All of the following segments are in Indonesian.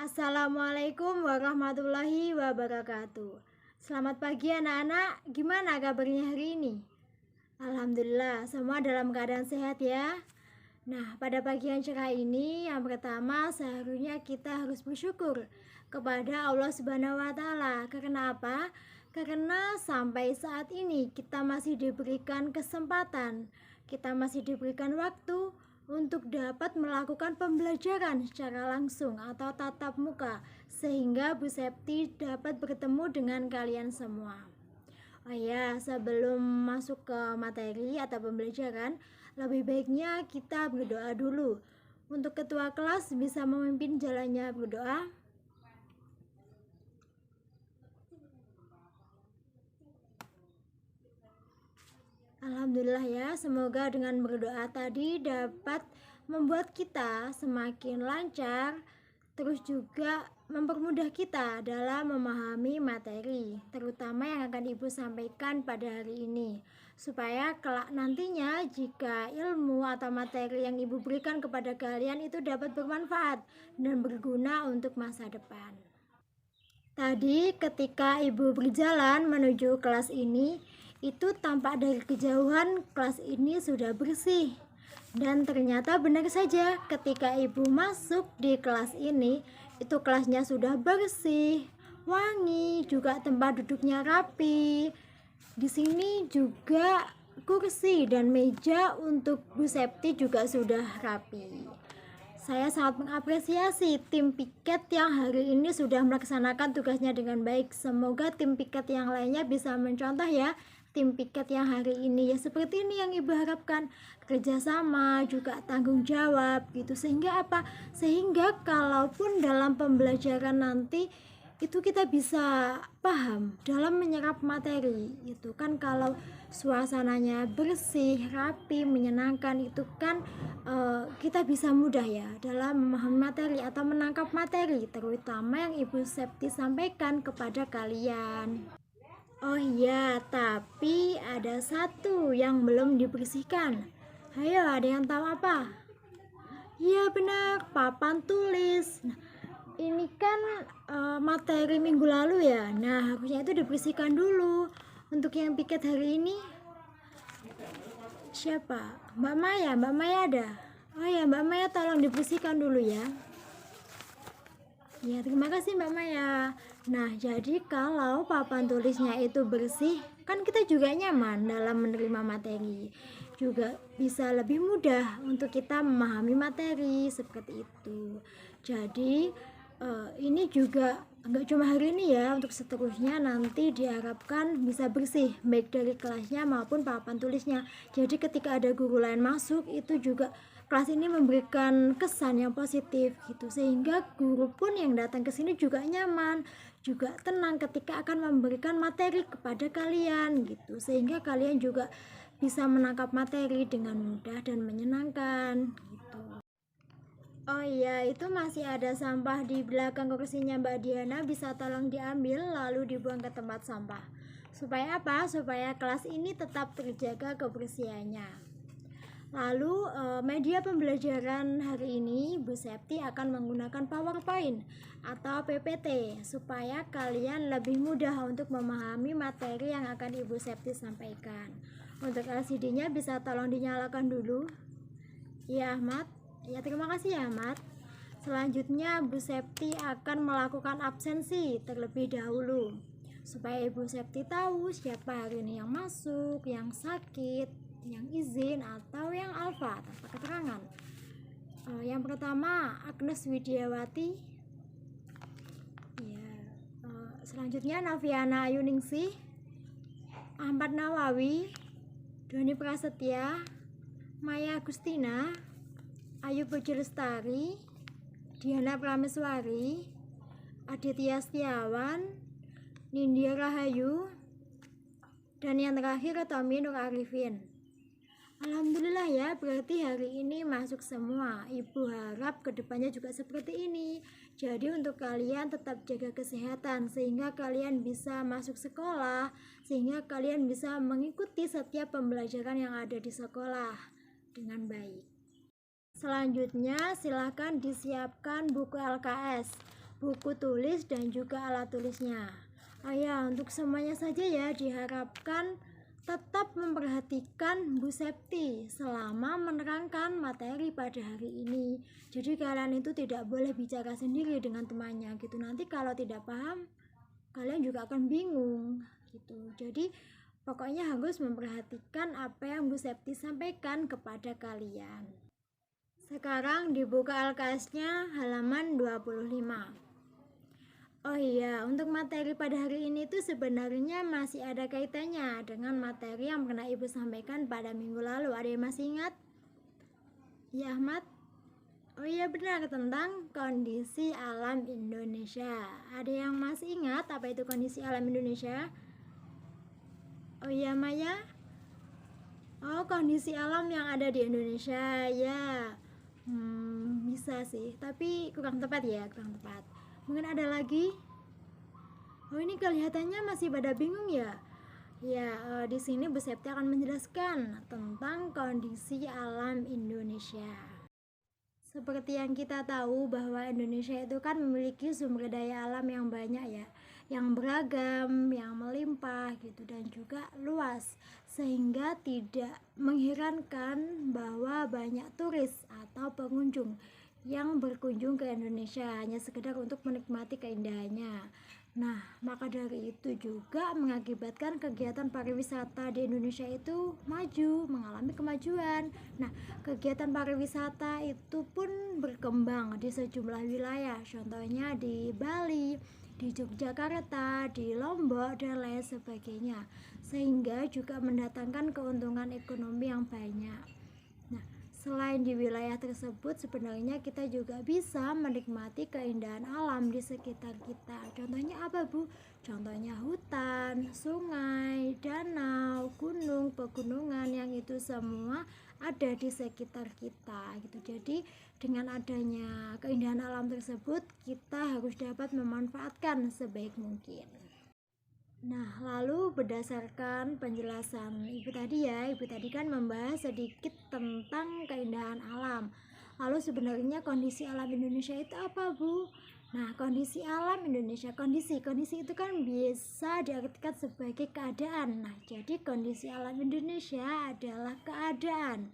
Assalamualaikum warahmatullahi wabarakatuh. Selamat pagi anak-anak, gimana kabarnya hari ini? Alhamdulillah, semua dalam keadaan sehat ya. Nah, pada pagi yang cerah ini, yang pertama seharusnya kita harus bersyukur kepada Allah Subhanahu wa Ta'ala. Karena apa? Karena sampai saat ini kita masih diberikan kesempatan, kita masih diberikan waktu untuk dapat melakukan pembelajaran secara langsung atau tatap muka, sehingga Bu Septi dapat bertemu dengan kalian semua. Oh ya, sebelum masuk ke materi atau pembelajaran, lebih baiknya kita berdoa dulu. Untuk ketua kelas bisa memimpin jalannya berdoa. Alhamdulillah ya, semoga dengan berdoa tadi dapat membuat kita semakin lancar, terus juga mempermudah kita dalam memahami materi, terutama yang akan Ibu sampaikan pada hari ini, supaya kelak nantinya jika ilmu atau materi yang Ibu berikan kepada kalian itu dapat bermanfaat dan berguna untuk masa depan. Tadi ketika Ibu berjalan menuju kelas ini, itu tampak dari kejauhan kelas ini sudah bersih. Dan ternyata benar saja ketika Ibu masuk di kelas ini, itu kelasnya sudah bersih, wangi, juga tempat duduknya rapi. Di sini juga kursi dan meja untuk Bu Septi juga sudah rapi. Saya sangat mengapresiasi tim piket yang hari ini sudah melaksanakan tugasnya dengan baik. Semoga tim piket yang lainnya bisa mencontoh ya tim piket yang hari ini, ya seperti ini yang Ibu harapkan, kerjasama juga tanggung jawab gitu, sehingga apa? Sehingga kalaupun dalam pembelajaran nanti itu kita bisa paham dalam menyerap materi. Itu kan kalau suasananya bersih, rapi, menyenangkan, itu kan kita bisa mudah ya dalam memahami materi atau menangkap materi, terutama yang Ibu Septi sampaikan kepada kalian. Oh iya, tapi ada satu yang belum dibersihkan. Ayo, ada yang tahu apa? Iya benar, papan tulis. Nah, ini kan materi minggu lalu ya. Nah, harusnya itu dibersihkan dulu. Untuk yang piket hari ini, siapa? Mbak Maya, Mbak Maya ada? Oh ya, Mbak Maya tolong dibersihkan dulu ya. Ya, terima kasih Mbak Maya. Nah, jadi kalau papan tulisnya itu bersih, kan kita juga nyaman dalam menerima materi. Juga bisa lebih mudah untuk kita memahami materi seperti itu. Jadi, ini juga nggak cuma hari ini ya, untuk seterusnya nanti diharapkan bisa bersih, baik dari kelasnya maupun papan tulisnya. Jadi ketika ada guru lain masuk, itu juga kelas ini memberikan kesan yang positif gitu, sehingga guru pun yang datang ke sini juga nyaman, juga tenang ketika akan memberikan materi kepada kalian gitu, sehingga kalian juga bisa menangkap materi dengan mudah dan menyenangkan gitu. Oh iya, itu masih ada sampah di belakang kursinya Mbak Diana, bisa tolong diambil lalu dibuang ke tempat sampah. Supaya apa? Supaya kelas ini tetap terjaga kebersihannya. Lalu media pembelajaran hari ini Bu Septi akan menggunakan PowerPoint atau PPT supaya kalian lebih mudah untuk memahami materi yang akan Ibu Septi sampaikan. Untuk LCD-nya bisa tolong dinyalakan dulu. Ya Ahmad, ya terima kasih ya Ahmad. Selanjutnya Bu Septi akan melakukan absensi terlebih dahulu supaya Ibu Septi tahu siapa hari ini yang masuk, yang sakit, yang izin, atau yang alfa tanpa keterangan. Yang pertama Agnes Widiawati, ya. Selanjutnya Naviana Yuningsih, Ahmad Nawawi, Doni Prasetya, Maya Agustina, Ayu Puji Lestari, Diana Prameswari, Aditya Setiawan, Nindya Rahayu, dan yang terakhir Tommy Nur Arifin. Alhamdulillah ya, berarti hari ini masuk semua. Ibu harap kedepannya juga seperti ini. Jadi untuk kalian tetap jaga kesehatan sehingga kalian bisa masuk sekolah, sehingga kalian bisa mengikuti setiap pembelajaran yang ada di sekolah dengan baik. Selanjutnya silakan disiapkan buku LKS. buku tulis dan juga alat tulisnya. Ya, untuk semuanya saja ya, diharapkan tetap memperhatikan Bu Septi selama menerangkan materi pada hari ini. Jadi kalian itu tidak boleh bicara sendiri dengan temannya gitu. Nanti kalau tidak paham, kalian juga akan bingung gitu. Jadi pokoknya harus memperhatikan apa yang Bu Septi sampaikan kepada kalian. Sekarang dibuka LKS-nya halaman 25. Oh iya, untuk materi pada hari ini tuh sebenarnya masih ada kaitannya dengan materi yang pernah Ibu sampaikan pada minggu lalu. Ada yang masih ingat? Ya, Ahmad? Oh iya benar, tentang kondisi alam Indonesia. Ada yang masih ingat apa itu kondisi alam Indonesia? Oh iya Maya? Oh, kondisi alam yang ada di Indonesia ya. Bisa sih, tapi kurang tepat ya, kurang tepat. Mungkin ada lagi? Oh, ini kelihatannya masih pada bingung ya. Ya, di sini Bu Septi akan menjelaskan tentang kondisi alam Indonesia. Seperti yang kita tahu bahwa Indonesia itu kan memiliki sumber daya alam yang banyak ya, yang beragam, yang melimpah gitu dan juga luas, sehingga tidak mengherankan bahwa banyak turis atau pengunjung yang berkunjung ke Indonesia hanya sekedar untuk menikmati keindahannya. Nah, maka dari itu juga mengakibatkan kegiatan pariwisata di Indonesia itu maju, mengalami kemajuan. Nah, kegiatan pariwisata itu pun berkembang di sejumlah wilayah, contohnya di Bali, di Yogyakarta, di Lombok, dan lain sebagainya, sehingga juga mendatangkan keuntungan ekonomi yang banyak. Nah, selain di wilayah tersebut, sebenarnya kita juga bisa menikmati keindahan alam di sekitar kita. Contohnya apa, Bu? Contohnya hutan, sungai, danau, gunung, pegunungan, yang itu semua ada di sekitar kita gitu. Jadi dengan adanya keindahan alam tersebut, kita harus dapat memanfaatkan sebaik mungkin. Nah, lalu berdasarkan penjelasan Ibu tadi ya, Ibu tadi kan membahas sedikit tentang keindahan alam. Lalu sebenarnya kondisi alam Indonesia itu apa, Bu? Nah, kondisi alam Indonesia, kondisi itu kan bisa diartikan sebagai keadaan. Nah, jadi kondisi alam Indonesia adalah keadaan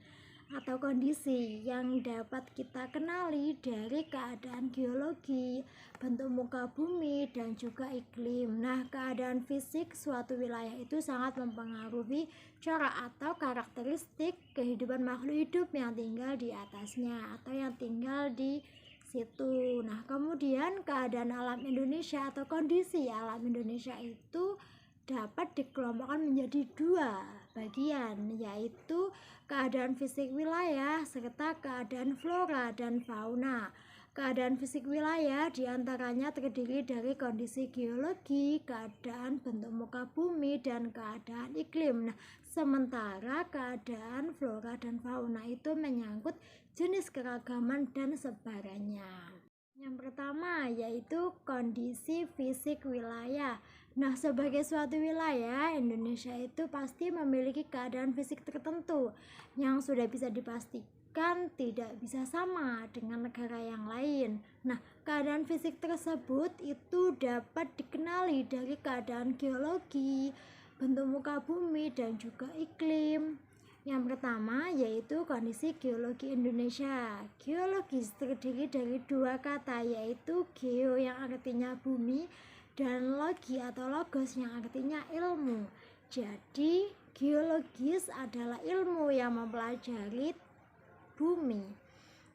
atau kondisi yang dapat kita kenali dari keadaan geologi, bentuk muka bumi, dan juga iklim. Nah, keadaan fisik suatu wilayah itu sangat mempengaruhi corak atau karakteristik kehidupan makhluk hidup yang tinggal di atasnya atau yang tinggal di situ. Nah, kemudian keadaan alam Indonesia atau kondisi alam Indonesia itu dapat dikelompokkan menjadi dua bagian, yaitu keadaan fisik wilayah serta keadaan flora dan fauna. Keadaan fisik wilayah diantaranya terdiri dari kondisi geologi, keadaan bentuk muka bumi, dan keadaan iklim. Nah, sementara keadaan flora dan fauna itu menyangkut jenis keragaman dan sebarannya. Yang pertama yaitu kondisi fisik wilayah. Nah, sebagai suatu wilayah, Indonesia itu pasti memiliki keadaan fisik tertentu yang sudah bisa dipastikan tidak bisa sama dengan negara yang lain. Nah, keadaan fisik tersebut itu dapat dikenali dari keadaan geologi, bentuk muka bumi, dan juga iklim. Yang pertama yaitu kondisi geologi Indonesia. Geologis terdiri dari dua kata, yaitu geo yang artinya bumi dan logi atau logos yang artinya ilmu. Jadi geologis adalah ilmu yang mempelajari bumi.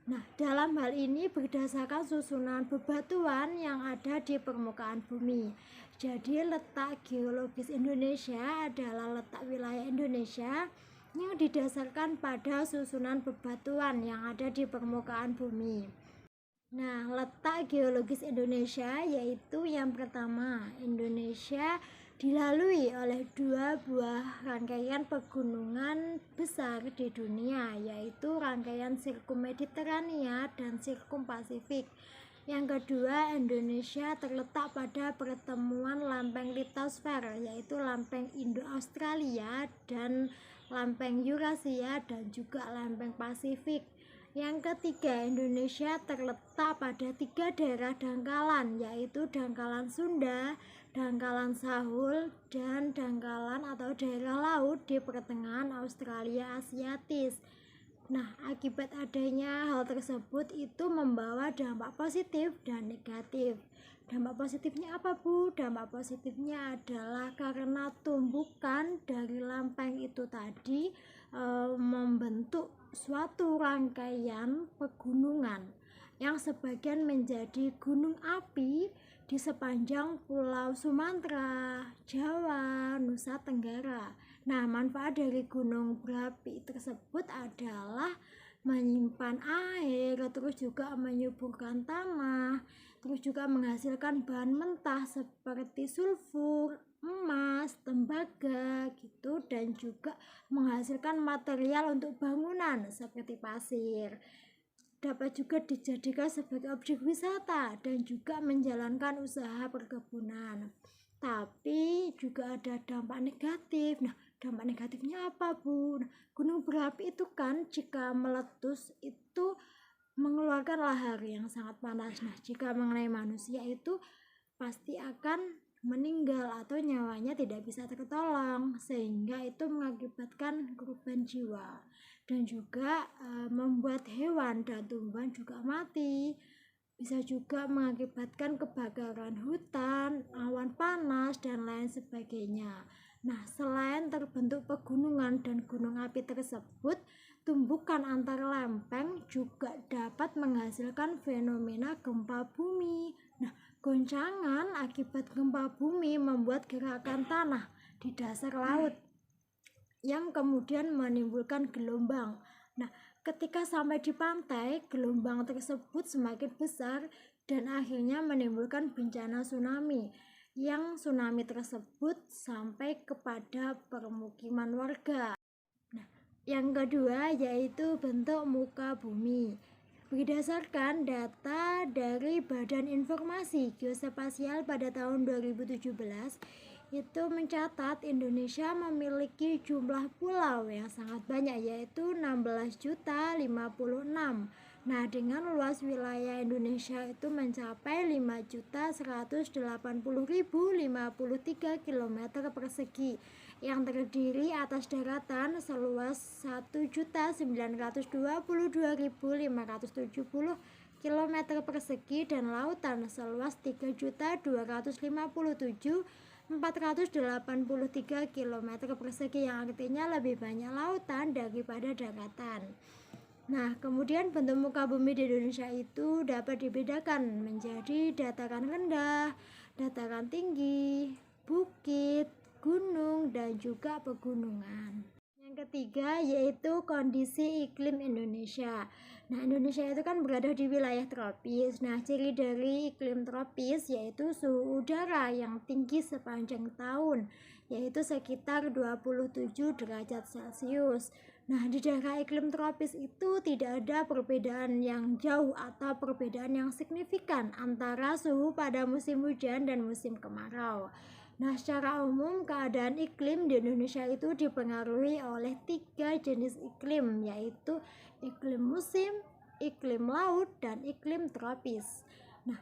Nah, dalam hal ini berdasarkan susunan bebatuan yang ada di permukaan bumi. Jadi letak geologis Indonesia adalah letak wilayah Indonesia yang didasarkan pada susunan bebatuan yang ada di permukaan bumi. Nah, letak geologis Indonesia yaitu yang pertama, Indonesia dilalui oleh dua buah rangkaian pegunungan besar di dunia, yaitu rangkaian sirkum Mediterania dan sirkum Pasifik. Yang kedua, Indonesia terletak pada pertemuan lempeng litosfer, yaitu lempeng Indo-Australia dan lempeng Eurasia dan juga lempeng Pasifik. Yang ketiga, Indonesia terletak pada 3 daerah dangkalan, yaitu dangkalan Sunda, dangkalan Sahul, dan dangkalan atau daerah laut di pertengahan Australia Asiatis. Nah, akibat adanya hal tersebut itu membawa dampak positif dan negatif. Dampak positifnya apa, Bu? Dampak positifnya adalah karena tumbukan dari lempeng itu tadi membentuk suatu rangkaian pegunungan yang sebagian menjadi gunung api di sepanjang Pulau Sumatera, Jawa, Nusa Tenggara. Nah, manfaat dari gunung berapi tersebut adalah menyimpan air, terus juga menyuburkan tanah, terus juga menghasilkan bahan mentah seperti sulfur, emas, tembaga gitu, dan juga menghasilkan material untuk bangunan seperti pasir. Dapat juga dijadikan sebagai objek wisata dan juga menjalankan usaha perkebunan. Tapi juga ada dampak negatif. Nah, dampak negatifnya apa, Bu? Nah, gunung berapi itu kan jika meletus itu mengeluarkan lahar yang sangat panas. Nah, jika mengenai manusia itu pasti akan meninggal atau nyawanya tidak bisa tertolong, sehingga itu mengakibatkan korban jiwa dan juga membuat hewan dan tumbuhan juga mati. Bisa juga mengakibatkan kebakaran hutan, awan panas, dan lain sebagainya. Nah, selain terbentuk pegunungan dan gunung api tersebut, tumbukan antar lempeng juga dapat menghasilkan fenomena gempa bumi. Nah, goncangan akibat gempa bumi membuat gerakan tanah di dasar laut yang kemudian menimbulkan gelombang. Nah, ketika sampai di pantai, gelombang tersebut semakin besar dan akhirnya menimbulkan bencana tsunami. Yang tsunami tersebut sampai kepada permukiman warga. Nah, yang kedua yaitu bentuk muka bumi. Berdasarkan data dari Badan Informasi Geospasial pada tahun 2017, itu mencatat Indonesia memiliki jumlah pulau yang sangat banyak, yaitu 16.056. Nah, dengan luas wilayah Indonesia itu mencapai 5.180.053 km persegi yang terdiri atas daratan seluas 1.922.570 km persegi dan lautan seluas 3.257.483 km persegi, yang artinya lebih banyak lautan daripada daratan. Nah, kemudian bentuk muka bumi di Indonesia itu dapat dibedakan menjadi dataran rendah, dataran tinggi, bukit, gunung, dan juga pegunungan. Yang ketiga yaitu kondisi iklim Indonesia. Nah, Indonesia itu kan berada di wilayah tropis. Nah, ciri dari iklim tropis yaitu suhu udara yang tinggi sepanjang tahun, yaitu sekitar 27 derajat Celcius. Nah, di daerah iklim tropis itu tidak ada perbedaan yang jauh atau perbedaan yang signifikan antara suhu pada musim hujan dan musim kemarau. Nah, secara umum keadaan iklim di Indonesia itu dipengaruhi oleh 3 jenis iklim, yaitu iklim musim, iklim laut, dan iklim tropis. Nah,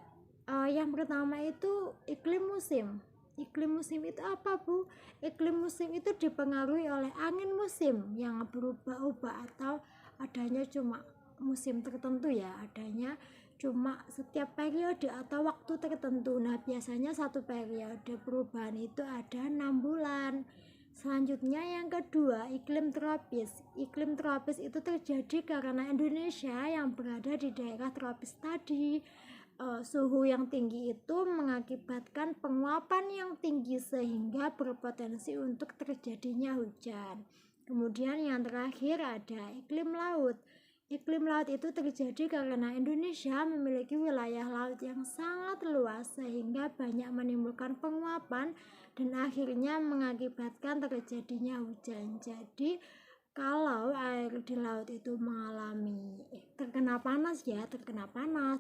yang pertama itu iklim musim. Iklim musim itu apa, Bu? Iklim musim itu dipengaruhi oleh angin musim yang berubah-ubah atau adanya cuma musim tertentu ya, adanya cuma setiap periode atau waktu tertentu. Nah, biasanya satu periode perubahan itu ada 6 bulan. Selanjutnya yang kedua, iklim tropis. Iklim tropis itu terjadi karena Indonesia yang berada di daerah tropis tadi. Suhu yang tinggi itu mengakibatkan penguapan yang tinggi sehingga berpotensi untuk terjadinya hujan. Kemudian yang terakhir ada iklim laut. Iklim laut itu terjadi karena Indonesia memiliki wilayah laut yang sangat luas sehingga banyak menimbulkan penguapan dan akhirnya mengakibatkan terjadinya hujan. Jadi kalau air di laut itu mengalami terkena panas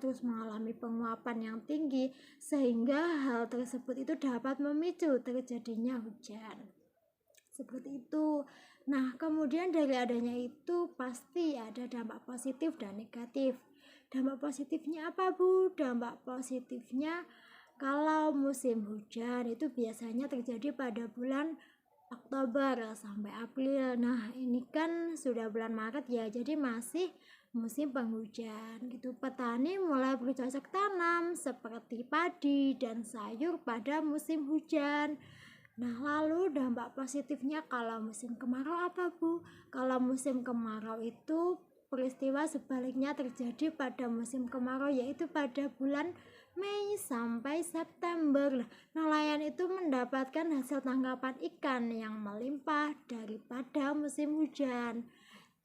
terus mengalami penguapan yang tinggi sehingga hal tersebut itu dapat memicu terjadinya hujan seperti itu. Nah, kemudian dari adanya itu pasti ada dampak positif dan negatif. Dampak positifnya apa, Bu? Dampak positifnya kalau musim hujan itu biasanya terjadi pada bulan Oktober sampai April. Nah, ini kan sudah bulan Maret ya, jadi masih musim penghujan gitu. Petani mulai bercocok tanam seperti padi dan sayur pada musim hujan. Nah, lalu dampak positifnya kalau musim kemarau apa, Bu? Kalau musim kemarau itu peristiwa sebaliknya terjadi pada musim kemarau, yaitu pada bulan Mei sampai September. Nelayan itu mendapatkan hasil tangkapan ikan yang melimpah daripada musim hujan.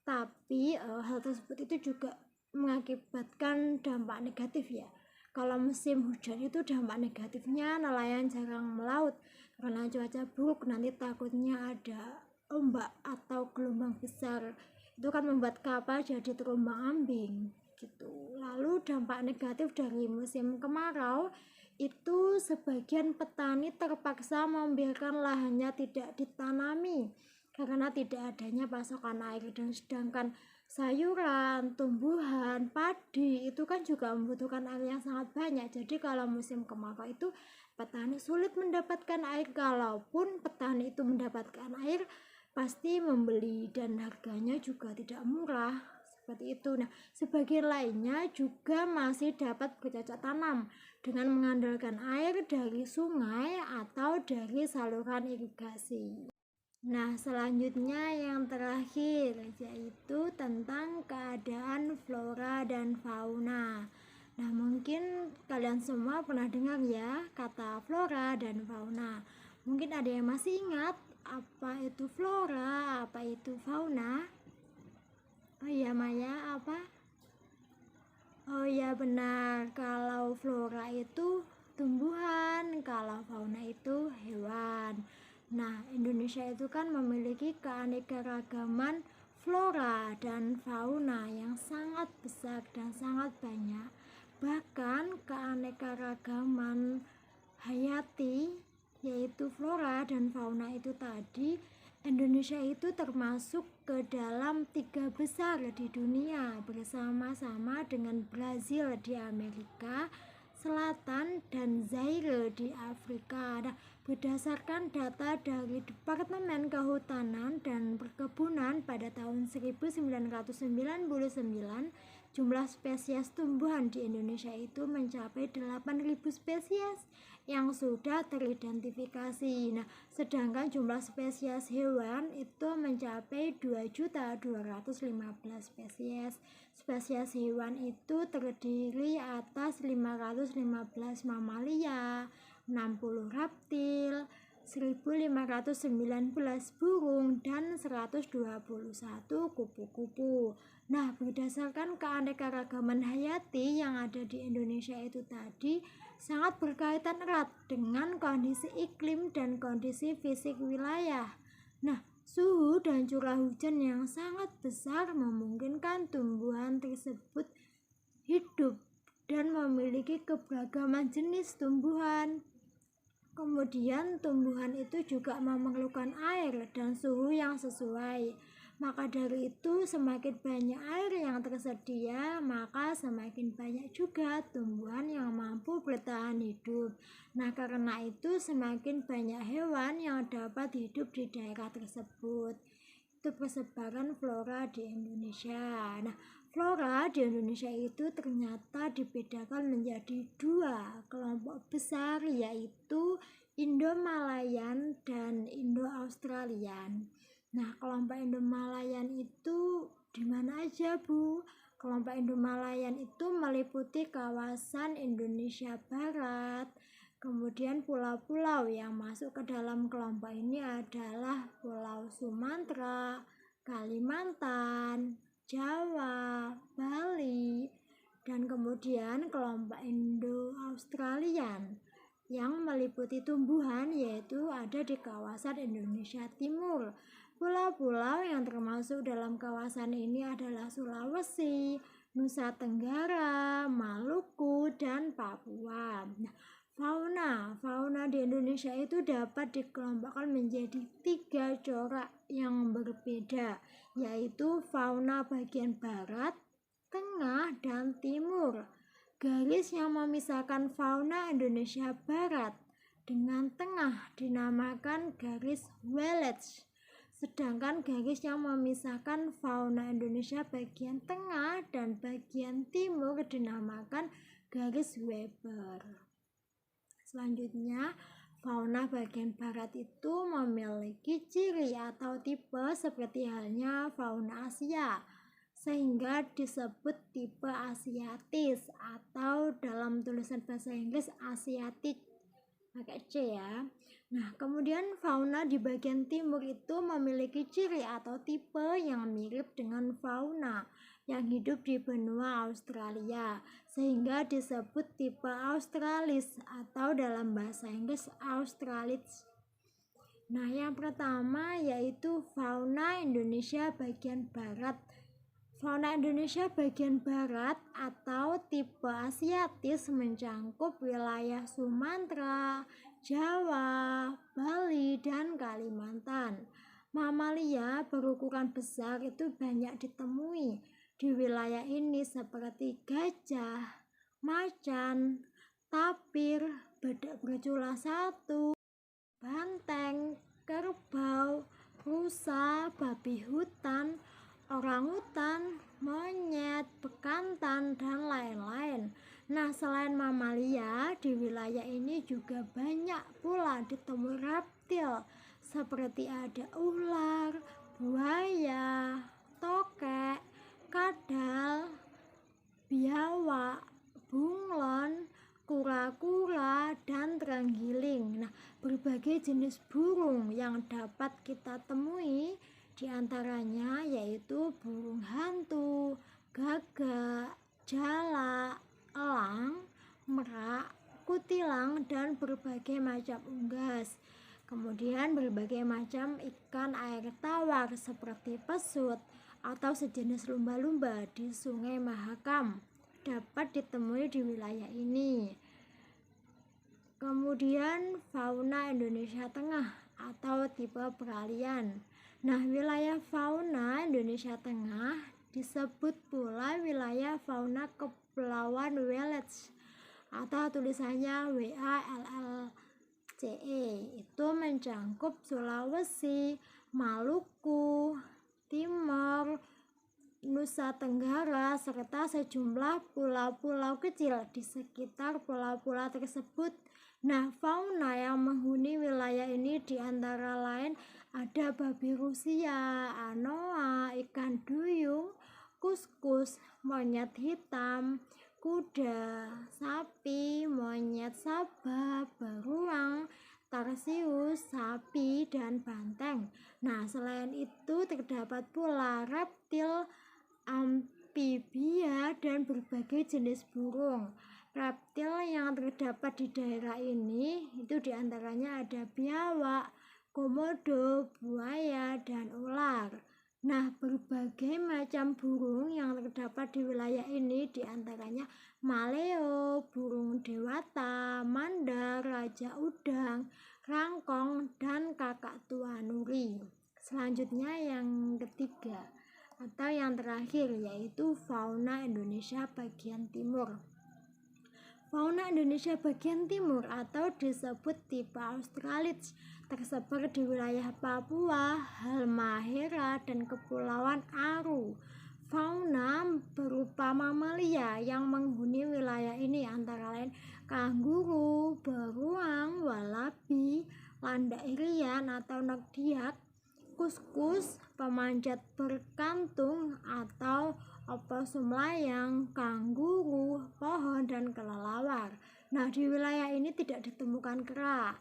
Tapi hal tersebut itu juga mengakibatkan dampak negatif ya. Kalau musim hujan itu dampak negatifnya nelayan jarang melaut karena cuaca buruk, nanti takutnya ada ombak atau gelombang besar. Itu kan membuat kapal jadi terombang-ambing gitu. Lalu dampak negatif dari musim kemarau itu sebagian petani terpaksa membiarkan lahannya tidak ditanami karena tidak adanya pasokan air, dan sedangkan sayuran, tumbuhan, padi itu kan juga membutuhkan air yang sangat banyak. Jadi kalau musim kemarau itu petani sulit mendapatkan air, kalaupun petani itu mendapatkan air pasti membeli dan harganya juga tidak murah seperti itu. Nah, sebagian lainnya juga masih dapat bercocok tanam dengan mengandalkan air dari sungai atau dari saluran irigasi. Nah, selanjutnya yang terakhir yaitu tentang keadaan flora dan fauna. Nah, mungkin kalian semua pernah dengar ya kata flora dan fauna. Mungkin ada yang masih ingat apa itu flora, apa itu fauna? Oh iya Maya, apa? Oh iya benar, kalau flora itu tumbuhan, kalau fauna itu hewan. Nah, Indonesia itu kan memiliki keanekaragaman flora dan fauna yang sangat besar dan sangat banyak. Bahkan keanekaragaman hayati, yaitu flora dan fauna itu tadi, Indonesia itu termasuk ke dalam 3 besar di dunia bersama-sama dengan Brazil di Amerika Selatan dan Zaire di Afrika. Nah, berdasarkan data dari Departemen Kehutanan dan Perkebunan pada tahun 1999, jumlah spesies tumbuhan di Indonesia itu mencapai 8.000 spesies yang sudah teridentifikasi. Nah, sedangkan jumlah spesies hewan itu mencapai 2.215 spesies. Spesies hewan itu terdiri atas 515 mamalia, 60 reptil, 1.519 burung, dan 121 kupu-kupu. Nah, berdasarkan keanekaragaman hayati yang ada di Indonesia itu tadi sangat berkaitan erat dengan kondisi iklim dan kondisi fisik wilayah. Nah, suhu dan curah hujan yang sangat besar memungkinkan tumbuhan tersebut hidup dan memiliki keberagaman jenis tumbuhan. Kemudian tumbuhan itu juga memerlukan air dan suhu yang sesuai. Maka dari itu semakin banyak air yang tersedia, maka semakin banyak juga tumbuhan yang mampu bertahan hidup. Nah, karena itu semakin banyak hewan yang dapat hidup di daerah tersebut. Itu persebaran flora di Indonesia. Nah, flora di Indonesia itu ternyata dibedakan menjadi 2 kelompok besar, yaitu Indo-Malayan dan Indo-Australian. Nah, kelompok Indo-Malayan itu di mana aja, Bu? Kelompok Indo-Malayan itu meliputi kawasan Indonesia Barat. Kemudian pulau-pulau yang masuk ke dalam kelompok ini adalah Pulau Sumatera, Kalimantan, Jawa, Bali, dan kemudian kelompok Indo-Australian yang meliputi tumbuhan yaitu ada di kawasan Indonesia Timur. Pulau-pulau yang termasuk dalam kawasan ini adalah Sulawesi, Nusa Tenggara, Maluku, dan Papua. Nah, fauna di Indonesia Indonesia itu dapat dikelompokkan menjadi 3 corak yang berbeda, yaitu fauna bagian barat, tengah, dan timur. Garis yang memisahkan fauna Indonesia Barat dengan tengah dinamakan garis Wallace, sedangkan garis yang memisahkan fauna Indonesia bagian tengah dan bagian timur dinamakan garis Weber. Selanjutnya, fauna bagian barat itu memiliki ciri atau tipe seperti halnya fauna Asia, sehingga disebut tipe asiatis atau dalam tulisan bahasa Inggris asiatic pakai C ya. Nah, kemudian fauna di bagian timur itu memiliki ciri atau tipe yang mirip dengan fauna yang hidup di benua Australia, sehingga disebut tipe Australis atau dalam bahasa Inggris Australis. Nah, yang pertama yaitu fauna Indonesia bagian barat. Fauna Indonesia bagian barat atau tipe asiatis mencangkup wilayah Sumatera, Jawa, Bali, dan Kalimantan. Mamalia berukuran besar itu banyak ditemui di wilayah ini seperti gajah, macan, tapir, badak bercula 1, banteng, kerbau, rusa, babi hutan, orangutan, monyet, bekantan, dan lain-lain. Nah, selain mamalia, di wilayah ini juga banyak pula ditemui reptil seperti ada ular, buaya, tokek, kadal, biawak, bunglon, kura-kura, dan terenggiling. Nah, berbagai jenis burung yang dapat kita temui diantaranya yaitu burung hantu, gagak, jalak, elang, merak, kutilang, dan berbagai macam unggas. Kemudian berbagai macam ikan air tawar seperti pesut atau sejenis lumba-lumba di Sungai Mahakam dapat ditemui di wilayah ini. Kemudian fauna Indonesia Tengah atau tipe peralihan. Nah, wilayah fauna Indonesia Tengah disebut pula wilayah fauna Kepulauan Wallace atau tulisannya WALLCE. Itu mencangkup Sulawesi, Maluku, Timor, Nusa Tenggara, serta sejumlah pulau-pulau kecil di sekitar pulau-pulau tersebut. Nah, fauna yang menghuni wilayah ini diantara lain ada babi Rusia, anoa, ikan duyung, kuskus, monyet hitam, kuda, sapi, monyet sabah, beruang, tarsius, sapi, dan banteng. Nah, selain itu terdapat pula reptil, amfibia, dan berbagai jenis burung. Reptil yang terdapat di daerah ini itu diantaranya ada biawak, komodo, buaya, dan ular. Nah, berbagai macam burung yang terdapat di wilayah ini diantaranya maleo, burung dewata, mandar, raja udang, rangkong, dan kakak tua nuri. Selanjutnya yang ketiga atau yang terakhir yaitu fauna Indonesia bagian timur. Fauna Indonesia bagian timur atau disebut tipe Australis tersebar di wilayah Papua, Halmahera, dan Kepulauan Aru. Fauna berupa mamalia yang menghuni wilayah ini antara lain kanguru, beruang, walabi, landak irian atau nogdiak, kuskus, pemanjat berkantung atau oposum layang, kanguru, pohon, dan kelelawar. Nah, di wilayah ini tidak ditemukan kera.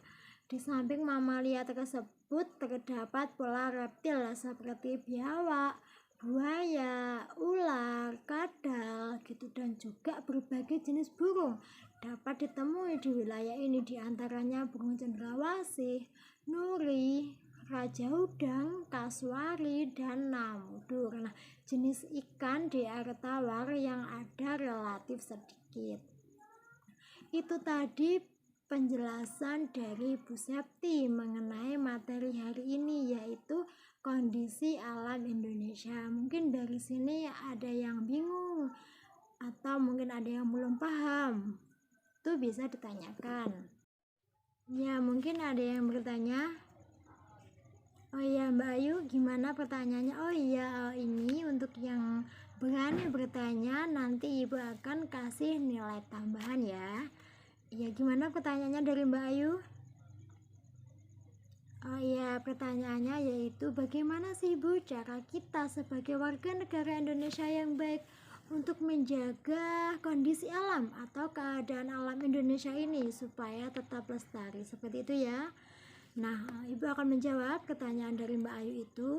Di samping mamalia tersebut terdapat pula reptil seperti biawak, buaya, ular, kadal, gitu, dan juga berbagai jenis burung dapat ditemui di wilayah ini diantaranya burung cendrawasih, nuri, raja udang, kasuari, dan namudur. Nah, jenis ikan di air tawar yang ada relatif sedikit. Itu tadi penjelasan dari Bu Septi mengenai materi hari ini, yaitu kondisi alam Indonesia. Mungkin dari sini ada yang bingung atau mungkin ada yang belum paham, itu bisa ditanyakan. Ya, mungkin ada yang bertanya, oh iya Mbak Ayu, gimana pertanyaannya? Oh iya, ini untuk yang berani bertanya, nanti Ibu akan kasih nilai tambahan ya. Ya, gimana pertanyaannya dari Mbak Ayu? Oh iya, pertanyaannya yaitu bagaimana sih Bu cara kita sebagai warga negara Indonesia yang baik untuk menjaga kondisi alam atau keadaan alam Indonesia ini supaya tetap lestari, seperti itu ya. Nah, Ibu akan menjawab pertanyaan dari Mbak Ayu itu.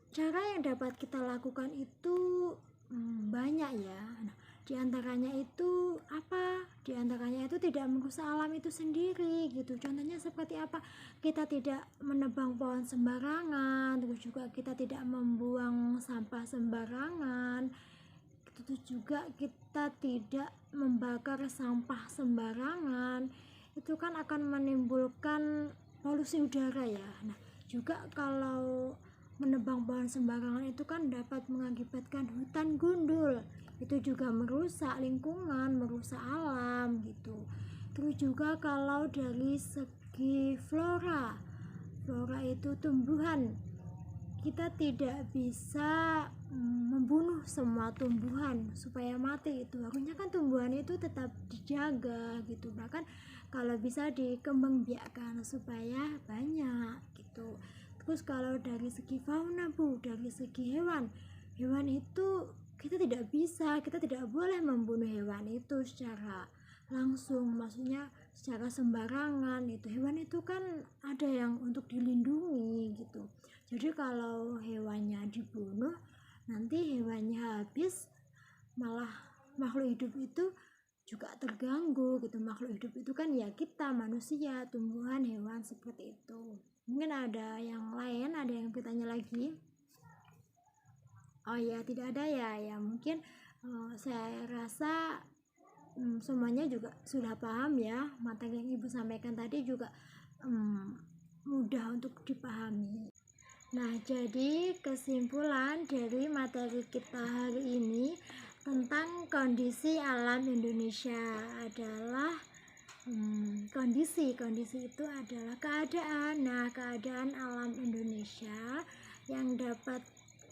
Cara yang dapat kita lakukan itu banyak ya. Nah, diantaranya itu apa? Diantaranya itu tidak merusak alam itu sendiri gitu. Contohnya seperti apa? Kita tidak menebang pohon sembarangan, terus juga kita tidak membuang sampah sembarangan. Terus juga kita tidak membakar sampah sembarangan. Itu kan akan menimbulkan polusi udara ya. Nah, juga kalau menebang pohon sembarangan itu kan dapat mengakibatkan hutan gundul, itu juga merusak lingkungan, merusak alam gitu. Terus juga kalau dari segi flora itu tumbuhan, kita tidak bisa membunuh semua tumbuhan supaya mati. Itu harusnya kan tumbuhan itu tetap dijaga gitu, bahkan kalau bisa dikembangbiakkan supaya banyak gitu. Terus kalau dari segi fauna Bu, dari segi hewan itu kita tidak boleh membunuh hewan itu secara langsung, maksudnya secara sembarangan. Itu hewan itu kan ada yang untuk dilindungi gitu. Jadi kalau hewannya dibunuh, nanti hewannya habis, malah makhluk hidup itu juga terganggu gitu. Makhluk hidup itu kan ya kita manusia, tumbuhan, hewan, seperti itu. Mungkin ada yang lain, ada yang bertanya lagi? Oh ya, tidak ada ya. Ya mungkin saya rasa semuanya juga sudah paham ya. Materi yang Ibu sampaikan tadi juga mudah untuk dipahami. Nah, jadi kesimpulan dari materi kita hari ini tentang kondisi alam Indonesia adalah kondisi itu adalah keadaan. Nah, keadaan alam Indonesia yang dapat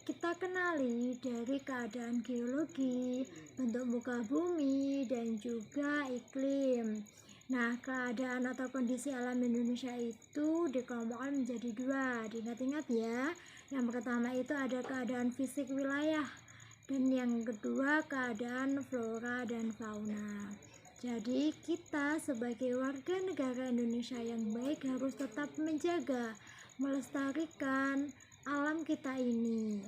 kita kenali dari keadaan geologi, bentuk muka bumi, dan juga iklim. Nah, keadaan atau kondisi alam Indonesia itu dikelompokkan menjadi dua. Diingat-ingat ya. Yang pertama itu ada keadaan fisik wilayah, dan yang kedua keadaan flora dan fauna. Jadi kita sebagai warga negara Indonesia yang baik harus tetap menjaga, melestarikan alam kita ini.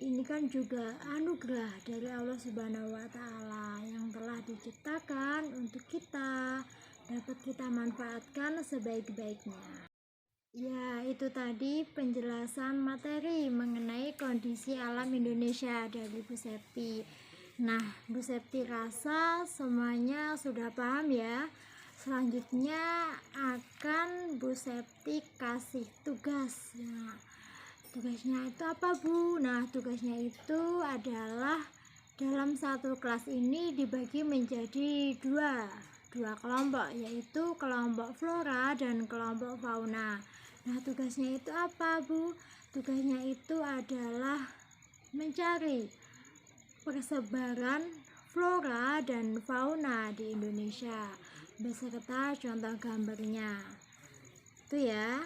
Ini kan juga anugerah dari Allah Subhanahu wa Ta'ala yang telah diciptakan untuk kita, dapat kita manfaatkan sebaik-baiknya. Ya, itu tadi penjelasan materi mengenai kondisi alam Indonesia dari Bu Septi. Nah, Bu Septi rasa semuanya sudah paham ya. Selanjutnya akan Bu Septi kasih tugas. Nah, tugasnya itu apa Bu? Nah, tugasnya itu adalah dalam satu kelas ini dibagi menjadi dua kelompok, yaitu kelompok flora dan kelompok fauna. Nah, tugasnya itu apa Bu? Tugasnya itu adalah mencari persebaran flora dan fauna di Indonesia beserta contoh gambarnya. Itu ya,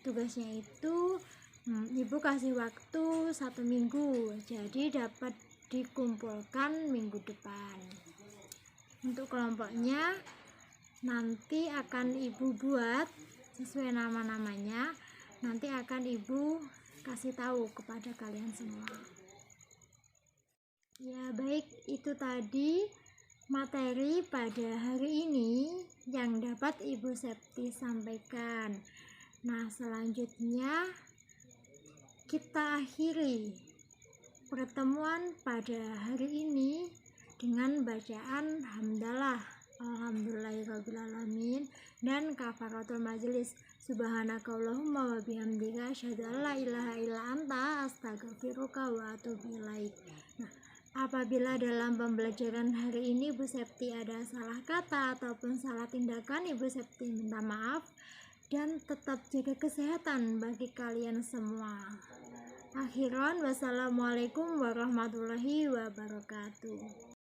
tugasnya itu Ibu kasih waktu 1 minggu, jadi dapat dikumpulkan minggu depan. Untuk kelompoknya nanti akan Ibu buat sesuai nama-namanya, nanti akan Ibu kasih tahu kepada kalian semua. Ya, baik, itu tadi materi pada hari ini yang dapat Ibu Septi sampaikan. Nah, selanjutnya kita akhiri pertemuan pada hari ini dengan bacaan hamdalah. Alhamdulillahirrabbilalamin. dan kafaratul majelis. Subhanakallahumma wa bihamdika asyhadu an la ilaha illa anta astaghfiruka wa atubu ilaik. Nah, apabila dalam pembelajaran hari ini Bu Septi ada salah kata ataupun salah tindakan, Ibu Septi minta maaf dan tetap jaga kesehatan bagi kalian semua. Akhiran, wassalamualaikum warahmatullahi wabarakatuh.